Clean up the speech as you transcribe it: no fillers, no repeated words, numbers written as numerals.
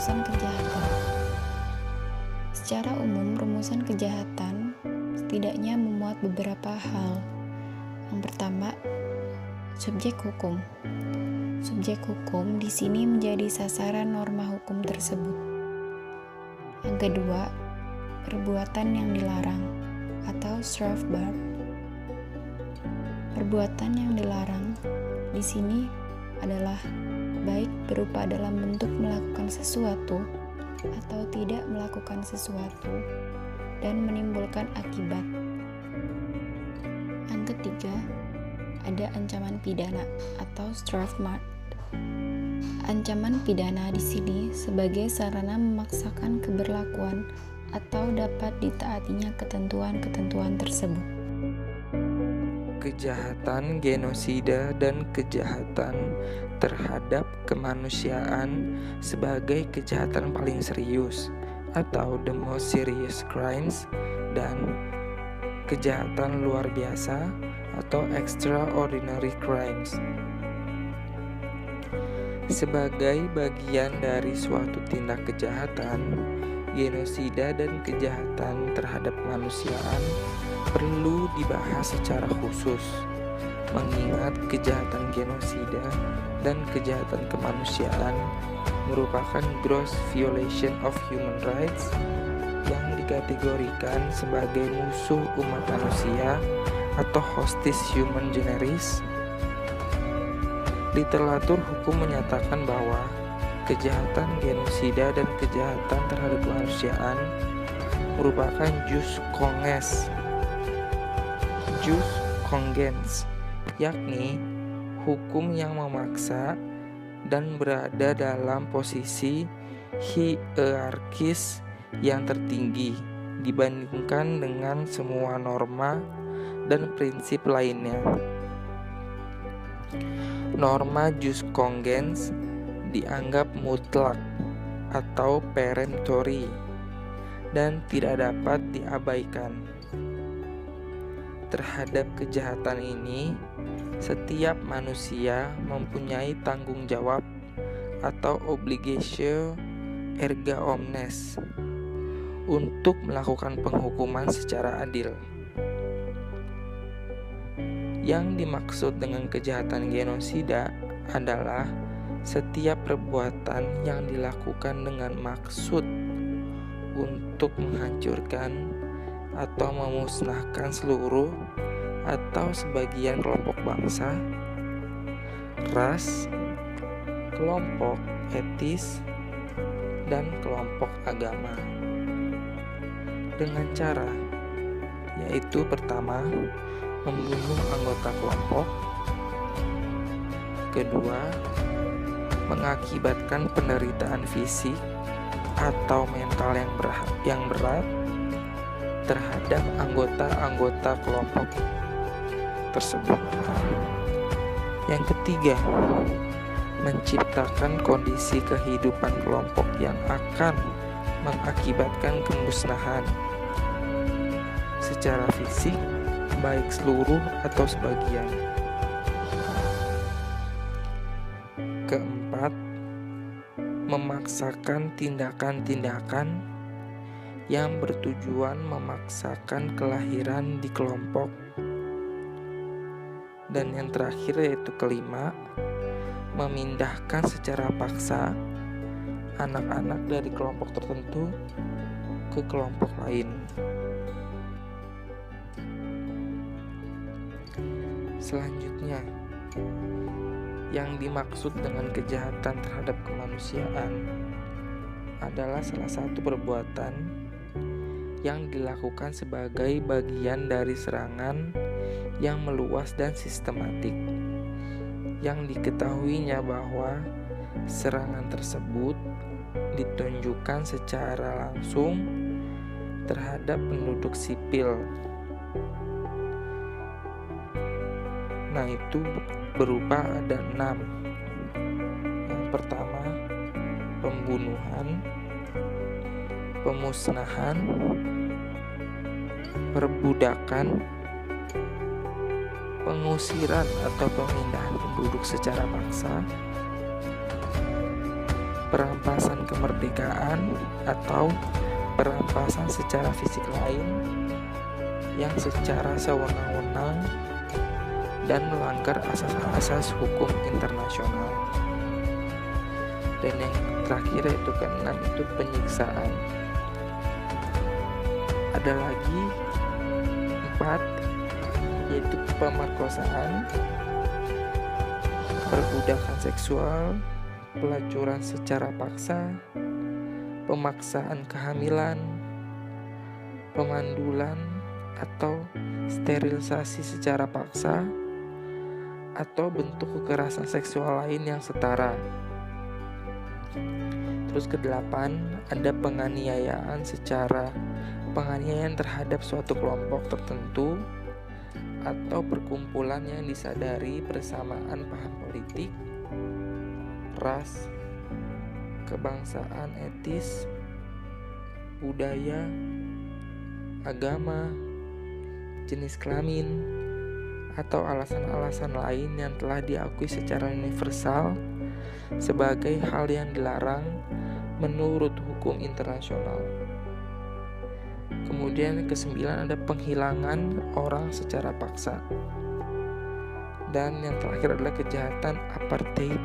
rumusan kejahatan. Secara umum, rumusan kejahatan setidaknya memuat beberapa hal. Yang pertama, subjek hukum. Subjek hukum di sini menjadi sasaran norma hukum tersebut. Yang kedua, perbuatan yang dilarang atau strafbar. Perbuatan yang dilarang di sini adalah baik berupa dalam bentuk melakukan sesuatu atau tidak melakukan sesuatu dan menimbulkan akibat. Yang ketiga, ada ancaman pidana atau strafmaat. Ancaman pidana di sini sebagai sarana memaksakan keberlakuan atau dapat ditaatinya ketentuan-ketentuan tersebut. Kejahatan genosida dan kejahatan terhadap kemanusiaan sebagai kejahatan paling serius atau the most serious crimes, dan kejahatan luar biasa atau extraordinary crimes. Sebagai bagian dari suatu tindak kejahatan, genosida dan kejahatan terhadap kemanusiaan perlu dibahas secara khusus, mengingat kejahatan genosida dan kejahatan kemanusiaan merupakan gross violation of human rights yang dikategorikan sebagai musuh umat manusia atau hostis human generis. Literatur hukum menyatakan bahwa kejahatan genosida dan kejahatan terhadap kemanusiaan merupakan jus cogens, yakni hukum yang memaksa dan berada dalam posisi hierarkis yang tertinggi dibandingkan dengan semua norma dan prinsip lainnya. Norma jus cogens dianggap mutlak atau peremptory dan tidak dapat diabaikan. Terhadap kejahatan ini, setiap manusia mempunyai tanggung jawab atau obligatio erga omnes untuk melakukan penghukuman secara adil. Yang dimaksud dengan kejahatan genosida adalah setiap perbuatan yang dilakukan dengan maksud untuk menghancurkan atau memusnahkan seluruh atau sebagian kelompok bangsa, ras, kelompok etis, dan kelompok agama dengan cara yaitu pertama, membunuh anggota kelompok, kedua, mengakibatkan penderitaan fisik atau mental yang berat terhadap anggota-anggota kelompok tersebut. Yang ketiga, menciptakan kondisi kehidupan kelompok yang akan mengakibatkan kemusnahan secara fisik, baik seluruh atau sebagian. Keempat, memaksakan tindakan-tindakan yang bertujuan memaksakan kelahiran di kelompok. Dan yang terakhir yaitu kelima, memindahkan secara paksa anak-anak dari kelompok tertentu ke kelompok lain. Selanjutnya, yang dimaksud dengan kejahatan terhadap kemanusiaan adalah salah satu perbuatan yang dilakukan sebagai bagian dari serangan yang meluas dan sistematik, yang diketahuinya bahwa serangan tersebut ditunjukkan secara langsung terhadap penduduk sipil. Nah, itu berupa ada 6. Yang pertama, pembunuhan, pemusnahan, perbudakan, pengusiran atau pemindahan penduduk secara paksa, perampasan kemerdekaan atau perampasan secara fisik lain yang secara sewenang-wenang dan melanggar asas-asas hukum internasional. Dan yang terakhir yaitu keenam itu penyiksaan. Ada lagi 4, yaitu pemerkosaan, perbudakan seksual, pelacuran secara paksa, pemaksaan kehamilan, pemandulan atau sterilisasi secara paksa, atau bentuk kekerasan seksual lain yang setara. Terus ke-8, ada penganiayaan terhadap suatu kelompok tertentu atau perkumpulan yang disadari persamaan paham politik, ras, kebangsaan, etis, budaya, agama, jenis kelamin, atau alasan-alasan lain yang telah diakui secara universal sebagai hal yang dilarang menurut hukum internasional. Kemudian ke-9 ada penghilangan orang secara paksa. Dan yang terakhir adalah kejahatan apartheid